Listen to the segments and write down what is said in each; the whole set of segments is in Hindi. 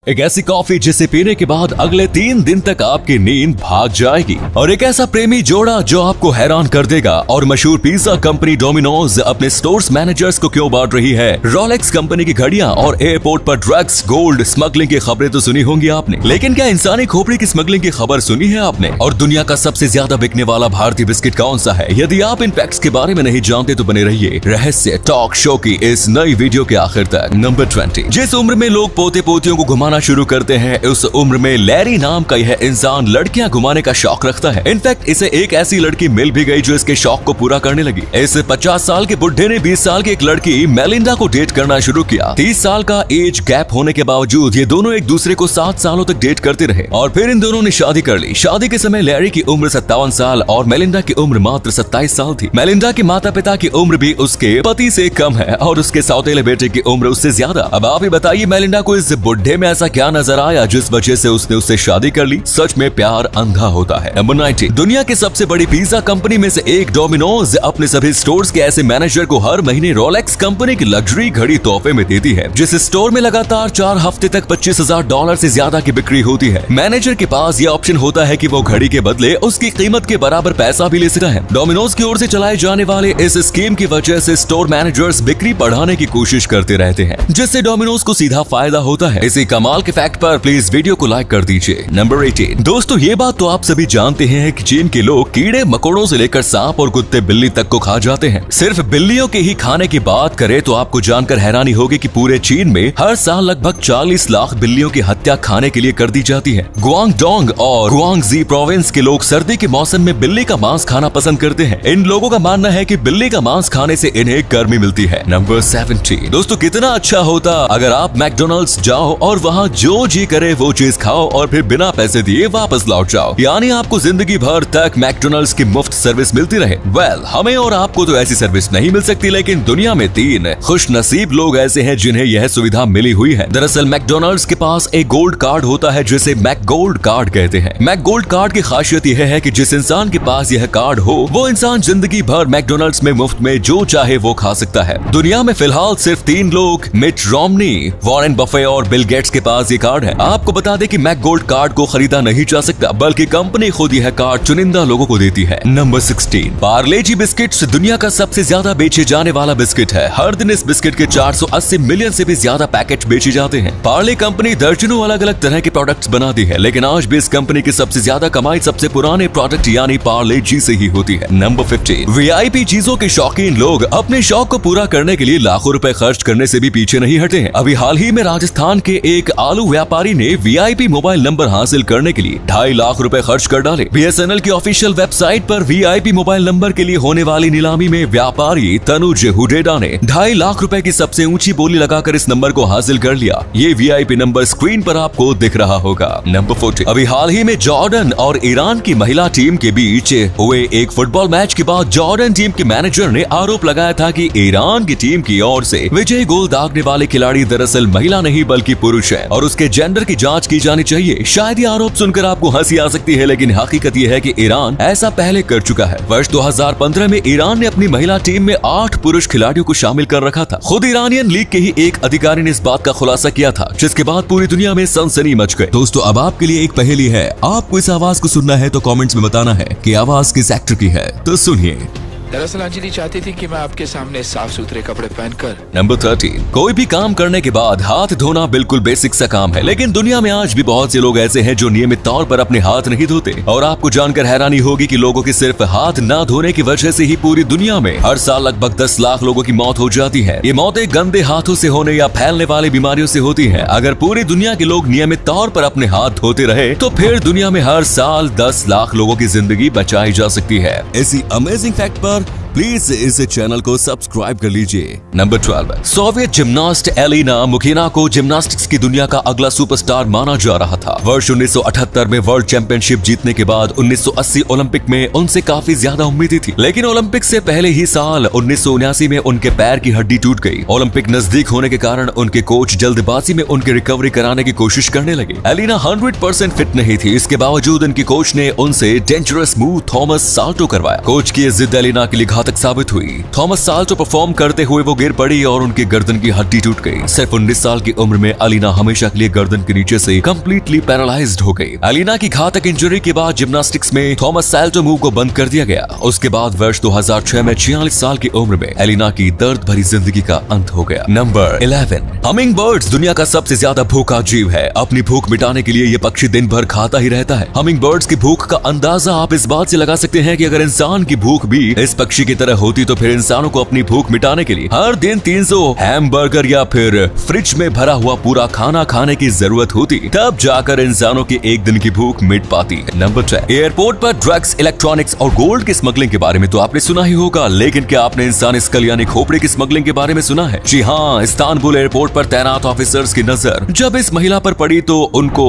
एक ऐसी कॉफी जिसे पीने के बाद अगले 3 दिन तक आपकी नींद भाग जाएगी, और एक ऐसा प्रेमी जोड़ा जो आपको हैरान कर देगा। और मशहूर पिज्जा कंपनी डोमिनोज अपने स्टोर्स मैनेजर्स को क्यों बांट रही है। रोलेक्स कंपनी की घड़ियां और एयरपोर्ट पर ड्रग्स, गोल्ड स्मगलिंग की खबरें तो सुनी होंगी आपने, लेकिन क्या इंसानी खोपड़ी की स्मगलिंग की खबर सुनी है आपने। और दुनिया का सबसे ज्यादा बिकने वाला भारतीय बिस्किट कौन सा है। यदि आप इन फैक्ट्स के बारे में नहीं जानते तो बने रहिए रहस्य टॉक शो की इस नई वीडियो के आखिर तक। नंबर 20। जिस उम्र में लोग पोते पोतियों को घुमाना शुरू करते हैं, उस उम्र में लैरी नाम का यह इंसान लड़कियां घुमाने का शौक रखता है। इनफैक्ट इसे एक ऐसी लड़की मिल भी गई जो इसके शौक को पूरा करने लगी। इस 50 साल के बुढ़े ने 20 साल की एक लड़की मेलिंडा को डेट करना शुरू किया। 30 साल का एज गैप होने के बावजूद ये दोनों एक दूसरे को 7 सालों तक डेट करते रहे और फिर इन दोनों ने शादी कर ली। शादी के समय लैरी की उम्र 57 साल और मेलिंडा की उम्र मात्र 27 साल थी। मेलिंडा के माता पिता की उम्र भी उसके पति से कम है और उसके सौतेले बेटे की उम्र उससे ज्यादा। अब आप ही बताइए मेलिंडा को इस बुढ़े में ऐसा क्या नजर आया जिस वजह से उसने उससे शादी कर ली। सच में प्यार अंधा होता है। नंबर 19। दुनिया की सबसे बड़ी पिज्जा कंपनी में से एक डोमिनोज अपने सभी स्टोर्स के ऐसे मैनेजर को हर महीने रोलेक्स कंपनी की लग्जरी घड़ी तोहफे में देती है। जिस स्टोर में लगातार 4 हफ्ते तक $25,000 से ज्यादा की बिक्री होती है, मैनेजर के पास यह ऑप्शन होता है कि वो घड़ी के बदले उसकी कीमत के बराबर पैसा भी ले सकता है। डोमिनोज की ओर से चलाए जाने वाले इस स्कीम की वजह से स्टोर मैनेजर्स बिक्री बढ़ाने की कोशिश करते रहते हैं, जिससे डोमिनोज को सीधा फायदा होता है। इसी कमाल के फैक्ट पर प्लीज वीडियो को लाइक कर दीजिए। नंबर 18। दोस्तों ये बात तो आप सभी जानते हैं कि चीन के लोग कीड़े मकोड़ों से लेकर सांप और कुत्ते बिल्ली तक को खा जाते हैं। सिर्फ बिल्लियों के ही खाने की बात करें तो आपको जानकर हैरानी होगी कि पूरे चीन में हर साल लगभग 40 लाख बिल्लियों की हत्या खाने के लिए कर दी जाती है। गुआंगडोंग और गुआंगजी प्रोविंस के लोग सर्दी के मौसम में बिल्ली का मांस खाना पसंद करते हैं। इन लोगों का मानना है कि बिल्ली का मांस खाने से इन्हें गर्मी मिलती है। नंबर 17। दोस्तों कितना अच्छा होता अगर आप मैकडोनल्ड्स जाओ और वहाँ जो जी करे वो चीज खाओ और फिर बिना पैसे दिए वापस लौट जाओ, यानी आपको जिंदगी भर तक मैकडोनल्ड्स की मुफ्त सर्विस मिलती रहे। वेल, हमें और आपको तो ऐसी सर्विस नहीं मिल सकती, लेकिन दुनिया में 3 खुश नसीब लोग ऐसे हैं जिन्हें यह सुविधा मिली हुई है। दरअसल मैकडोनल्ड्स के पास एक गोल्ड कार्ड होता है जिसे मैक गोल्ड कार्ड कहते हैं। मैक गोल्ड कार्ड की खासियत यह है कि जिस इंसान के पास यह कार्ड हो वो इंसान जिंदगी भर मैकडोनल्ड्स में मुफ्त में जो चाहे वो खा सकता है। दुनिया में फिलहाल सिर्फ 3 लोग, मिट रोमनी, वॉरेन बफे और बिल गेट्स के पास ये कार्ड है। आपको बता दें कि मैक गोल्ड कार्ड को खरीदा नहीं जा सकता, बल्कि कंपनी खुद यह कार्ड चुनिंदा लोगों को देती है। नंबर 16। पार्ले जी बिस्किट्स दुनिया का सबसे ज्यादा बेचे जाने वाला बिस्किट है। हर दिन इस बिस्किट के 480 मिलियन से भी ज्यादा पैकेट बेचे जाते हैं। पार्ले कंपनी दर्जनों अलग अलग तरह के प्रोडक्ट्स बनाती है, लेकिन आज भी इस कंपनी की सबसे ज्यादा कमाई सबसे पुराने प्रोडक्ट यानी पार्ले जी से ही होती है। नंबर 15। वीआईपी चीजों के शौकीन लोग अपने शौक को पूरा करने के लिए लाखों रुपए खर्च करने से भी पीछे नहीं हटे हैं। अभी हाल ही में राजस्थान के एक आलू व्यापारी ने वीआईपी मोबाइल नंबर हासिल करने के लिए 2.5 लाख रुपए खर्च कर डाले। बीएसएनएल की ऑफिशियल वेबसाइट पर वीआईपी मोबाइल नंबर के लिए होने वाली नीलामी में व्यापारी तनुज हुडेडा ने 2.5 लाख रुपए की सबसे ऊंची बोली लगाकर इस नंबर को हासिल कर लिया। ये वीआईपी नंबर स्क्रीन पर आपको दिख रहा होगा। नंबर 14। अभी हाल ही में जॉर्डन और ईरान की महिला टीम के बीच हुए एक फुटबॉल मैच के बाद जॉर्डन टीम के मैनेजर ने आरोप लगाया था कि ईरान की टीम की ओर से विजयी गोल दागने वाले खिलाड़ी दरअसल महिला नहीं बल्कि पुरुष है और उसके जेंडर की जांच की जानी चाहिए। शायद ये आरोप सुनकर आपको हंसी आ सकती है, लेकिन हकीकत ये है कि ईरान ऐसा पहले कर चुका है। वर्ष 2015 में ईरान ने अपनी महिला टीम में 8 पुरुष खिलाड़ियों को शामिल कर रखा था। खुद ईरानियन लीग के ही एक अधिकारी ने इस बात का खुलासा किया था, जिसके बाद पूरी दुनिया में सनसनी मच गई। दोस्तों अब आपके लिए एक पहेली है। आपको इस आवाज को सुनना है तो कमेंट्स में बताना है कि आवाज किस एक्टर की है। तो सुनिए। दरअसल अंजलि चाहती थी कि मैं आपके सामने साफ सुथरे कपड़े पहनकर। नंबर 13। कोई भी काम करने के बाद हाथ धोना बिल्कुल बेसिक सा काम है, लेकिन दुनिया में आज भी बहुत से लोग ऐसे हैं जो नियमित तौर पर अपने हाथ नहीं धोते। और आपको जानकर हैरानी होगी कि लोगों के सिर्फ हाथ ना धोने की वजह से ही पूरी दुनिया में हर साल लगभग 10 लाख लोगों की मौत हो जाती है। ये मौतें गंदे हाथों से होने या फैलने वाली बीमारियों से होती है। अगर पूरी दुनिया के लोग नियमित तौर पर अपने हाथ धोते रहे तो फिर दुनिया में हर साल 10 लाख लोगों की जिंदगी बचाई जा सकती है। इसी अमेजिंग फैक्ट पर प्लीज इस चैनल को सब्सक्राइब कर लीजिए। नंबर 12। सोवियत जिम्नास्ट एलिना मुखिना को जिम्नास्टिक्स की दुनिया का अगला सुपरस्टार माना जा रहा था। वर्ष 1978 में वर्ल्ड चैंपियनशिप जीतने के बाद 1980 ओलंपिक में उनसे काफी ज्यादा उम्मीदें थी, लेकिन ओलंपिक से पहले ही साल 1979 में उनके पैर की हड्डी टूट गई। ओलंपिक नजदीक होने के कारण उनके कोच जल्दबाजी में उनकी रिकवरी कराने की कोशिश करने लगे। एलिना 100% फिट नहीं थी, इसके बावजूद उनके कोच ने उनसे डेंजरस मूव थॉमस साल्टो करवाया। कोच की जिद एलिना के लिए घातक साबित हुई। थॉमस साल्टो परफॉर्म करते हुए वो गिर पड़ी और उनकी गर्दन की हड्डी टूट गई। सिर्फ 19 साल की उम्र में अलीना हमेशा के लिए गर्दन के नीचे से कंप्लीटली पैरालाइज्ड हो गई। अलीना की घातक इंजरी के बाद जिम्नास्टिक्स में थॉमस साल्टो मूव को बंद कर दिया गया। उसके बाद वर्ष 2006 में 46 साल की उम्र में अलीना की दर्द भरी जिंदगी का अंत हो गया। नंबर 11, हमिंग बर्ड्स दुनिया का सबसे ज्यादा भूखा जीव है। अपनी भूख मिटाने के लिए ये पक्षी दिन भर खाता ही रहता है। हमिंग बर्ड्स की भूख का अंदाजा आप इस बात से लगा सकते हैं कि अगर इंसान की भूख भी इस पक्षी की तरह होती तो फिर इंसानों को अपनी भूख मिटाने के लिए हर दिन 300 हैमबर्गर या फिर फ्रिज में भरा हुआ पूरा खाना खाने की जरूरत होती, तब जाकर इंसानों की एक दिन की भूख मिट पाती है। नंबर 10, एयरपोर्ट पर ड्रग्स, इलेक्ट्रॉनिक्स और गोल्ड की स्मगलिंग के बारे में तो आपने सुना ही होगा, लेकिन क्या आपने इंसानी स्कल यानी खोपड़े की स्मगलिंग के बारे में सुना है? जी हाँ, इस्तांबुल एयरपोर्ट पर तैनात ऑफिसर्स की नजर जब इस महिला पर पड़ी तो उनको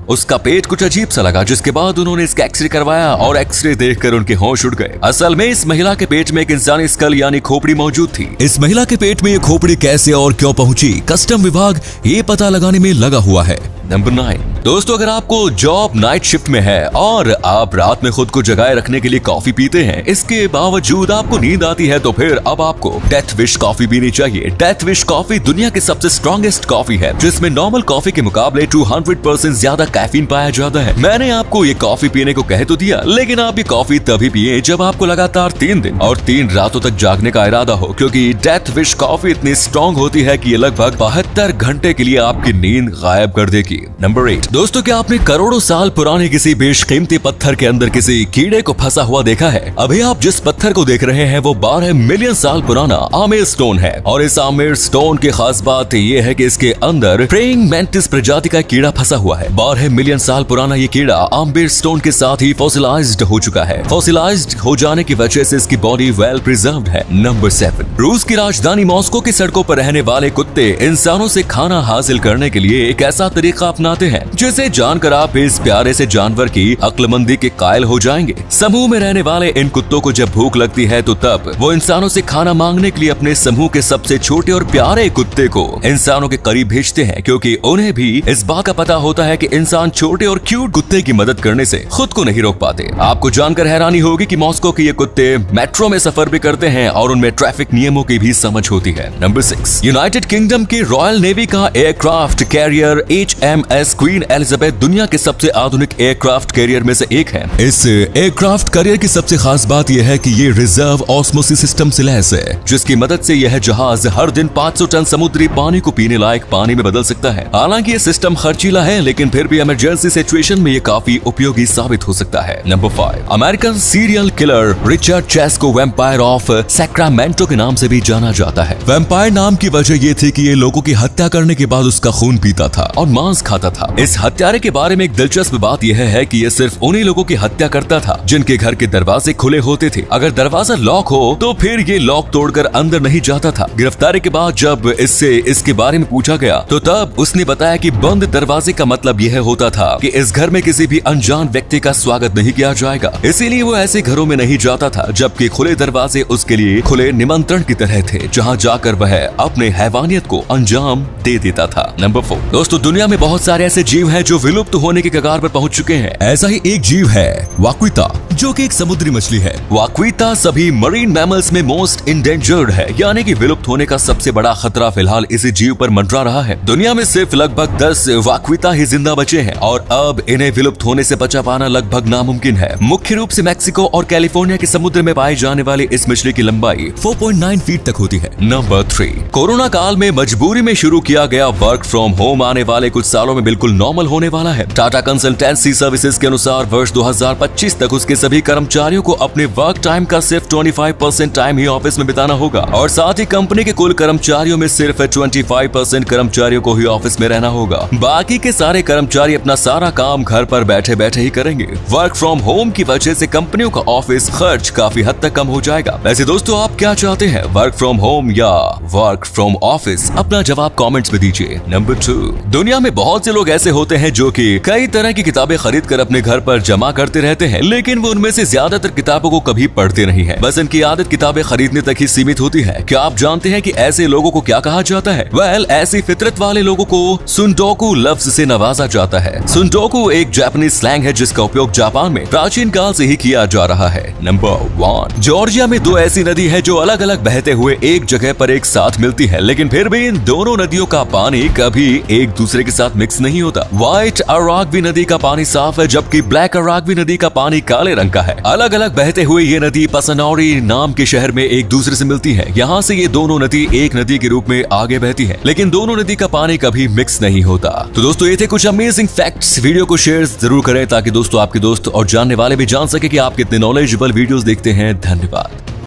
उसका पेट कुछ अजीब सा लगा, जिसके बाद उन्होंने इसका एक्सरे करवाया और एक्सरे देखकर उनके होश उड़ गए। असल में इस महिला के पेट में एक इंसानी स्कल यानी खोपड़ी मौजूद थी। इस महिला के पेट में ये खोपड़ी कैसे और क्यों पहुंची, कस्टम विभाग ये पता लगाने में लगा हुआ है। नंबर 9, दोस्तों अगर आपको जॉब नाइट शिफ्ट में है और आप रात में खुद को जगाए रखने के लिए कॉफी पीते हैं, इसके बावजूद आपको नींद आती है, तो फिर अब आपको डेथ विश कॉफी पीनी चाहिए। डेथ विश कॉफी दुनिया की सबसे स्ट्रॉन्गेस्ट कॉफी है, जिसमें नॉर्मल कॉफी के मुकाबले 200% ज्यादा कैफीन पाया जाता है। मैंने आपको ये कॉफी पीने को कह तो दिया, लेकिन आप ये कॉफी तभी पिए जब आपको लगातार 3 दिन और 3 रातों तक जागने का इरादा हो, क्योंकि डेथ विश कॉफी इतनी स्ट्रॉन्ग होती है कि ये लगभग 72 घंटे के लिए आपकी नींद गायब कर देगी। नंबर 8, दोस्तों क्या आपने करोड़ों साल पुराने किसी बेशकीमती पत्थर के अंदर किसी कीड़े को फंसा हुआ देखा है? अभी आप जिस पत्थर को देख रहे हैं वो 12 मिलियन साल पुराना आमेर स्टोन है, और इस आमेर स्टोन की खास बात ये है कि इसके अंदर प्रेइंग मैंटिस प्रजाति का कीड़ा फंसा हुआ है। 12 मिलियन साल पुराना ये कीड़ा आमेर स्टोन के साथ ही फॉसिलाइज्ड हो चुका है। फॉसिलाइज्ड हो जाने की वजह से इसकी बॉडी वेल प्रिजर्व्ड है। नंबर 7, रूस की राजधानी मॉस्को की सड़कों पर रहने वाले कुत्ते इंसानों से खाना हासिल करने के लिए एक ऐसा तरीका अपनाते हैं जिसे जानकर आप इस प्यारे से जानवर की अक्लमंदी के कायल हो जाएंगे। समूह में रहने वाले इन कुत्तों को जब भूख लगती है तो तब वो इंसानों से खाना मांगने के लिए अपने समूह के सबसे छोटे और प्यारे कुत्ते को इंसानों के करीब भेजते हैं, क्योंकि उन्हें भी इस बात का पता होता है कि इंसान छोटे और क्यूट कुत्ते की मदद करने से खुद को नहीं रोक पाते। आपको जानकर हैरानी होगी कि मॉस्को के ये कुत्ते मेट्रो में सफर भी करते हैं और उनमें ट्रैफिक नियमों की भी समझ होती है। नंबर 6, यूनाइटेड किंगडम की रॉयल नेवी का aircraft carrier HMS queen Elizabeth दुनिया के सबसे आधुनिक एयरक्राफ्ट कैरियर में से एक है। इस एयरक्राफ्ट कैरियर की सबसे खास बात यह है कि ये रिजर्व ऑस्मोसिस सिस्टम से लैस है, जिसकी मदद से यह जहाज हर दिन 500 टन समुद्री पानी को पीने लायक पानी में बदल सकता है। हालांकि ये सिस्टम खर्चीला है, लेकिन फिर भी इमरजेंसी सिचुएशन में ये काफी उपयोगी साबित हो सकता है। Number 5, American serial killer Richard Chase को वैम्पायर ऑफ सैक्रामेंटो के नाम से भी जाना जाता है। वैम्पायर नाम की वजह ये थी कि ये लोगों की हत्या करने के बाद उसका खून पीता था और मांस खाता था। इस हत्यारे के बारे में एक दिलचस्प बात यह है कि यह सिर्फ उन्हीं लोगों की हत्या करता था जिनके घर के दरवाजे खुले होते थे। अगर दरवाजा लॉक हो तो फिर ये लॉक तोड़कर अंदर नहीं जाता था। गिरफ्तारी के बाद जब इससे इसके बारे में पूछा गया तो तब उसने बताया कि बंद दरवाजे का मतलब यह होता था कि इस घर में किसी भी अनजान व्यक्ति का स्वागत नहीं किया जाएगा, इसीलिए वो ऐसे घरों में नहीं जाता था, जबकि खुले दरवाजे उसके लिए खुले निमंत्रण की तरह थे, जहाँ जाकर वह अपने हैवानियत को अंजाम दे देता था। नंबर 4, दोस्तों दुनिया में बहुत सारे ऐसे जीव हैं जो विलुप्त होने के कगार पर पहुंच चुके हैं। ऐसा ही एक जीव है वाक्विता, जो कि एक समुद्री मछली है। वाक्विता सभी मरीन मैमल्स में मोस्ट इंडेंजर्ड है, यानी कि विलुप्त होने का सबसे बड़ा खतरा फिलहाल इसी जीव पर मंडरा रहा है। दुनिया में सिर्फ लगभग 10 वाक्विता ही जिंदा बचे हैं और अब इन्हें विलुप्त होने से बचा पाना लगभग नामुमकिन है। मुख्य रूप से मैक्सिको और कैलिफोर्निया के समुद्र में पाई जाने वाली इस मछली की लंबाई 4.9 फीट तक होती है। नंबर 3, कोरोना काल में मजबूरी में शुरू किया गया वर्क फ्रॉम होम आने वाले कुछ सालों में बिल्कुल नॉर्मल होने वाला है। टाटा कंसल्टेंसी सर्विसेज के अनुसार वर्ष 2025 तक उसके सभी कर्मचारियों को अपने वर्क टाइम का सिर्फ 25% टाइम ही ऑफिस में बिताना होगा, और साथ ही कंपनी के कुल कर्मचारियों में सिर्फ 25% कर्मचारियों को ही ऑफिस में रहना होगा। बाकी के सारे कर्मचारी अपना सारा काम घर पर बैठे बैठे ही करेंगे। वर्क फ्रॉम होम की वजह से कंपनियों का ऑफिस खर्च काफी हद तक कम हो जाएगा। वैसे दोस्तों आप क्या चाहते हैं, वर्क फ्रॉम होम या वर्क फ्रॉम ऑफिस? अपना जवाब कमेंट्स में दीजिए। नंबर 2, दुनिया में बहुत से लोग ऐसे होते होते हैं जो कि कई तरह की किताबें खरीद कर अपने घर पर जमा करते रहते हैं, लेकिन वो उनमें से ज्यादातर किताबों को कभी पढ़ते नहीं है। बस इनकी आदत किताबें खरीदने तक ही सीमित होती है। क्या आप जानते हैं कि ऐसे लोगों को क्या कहा जाता है? वेल, ऐसी फितरत वाले लोगों को सुंडोकू लफ्ज से नवाजा जाता है। सुंडोकू एक जापानीज स्लैंग है जिसका उपयोग जापान में प्राचीन काल से ही किया जा रहा है। नंबर 1, जॉर्जिया में दो ऐसी नदी है जो अलग अलग बहते हुए एक जगह पर एक साथ मिलती है, लेकिन फिर भी इन दोनों नदियों का पानी कभी एक दूसरे के साथ मिक्स नहीं होता। व्हाइट अराग्वी नदी का पानी साफ है, जबकि ब्लैक अराग्वी नदी का पानी काले रंग का है। अलग अलग बहते हुए ये नदी पसनौरी नाम के शहर में एक दूसरे से मिलती है। यहाँ से ये दोनों नदी एक नदी के रूप में आगे बहती है, लेकिन दोनों नदी का पानी कभी मिक्स नहीं होता। तो दोस्तों, ये थे कुछ अमेजिंग फैक्ट्स। वीडियो को शेयर जरूर करें ताकि दोस्तों आपके दोस्त और जानने वाले भी जान सके कि आप कितने नॉलेजेबल वीडियोस देखते हैं। धन्यवाद।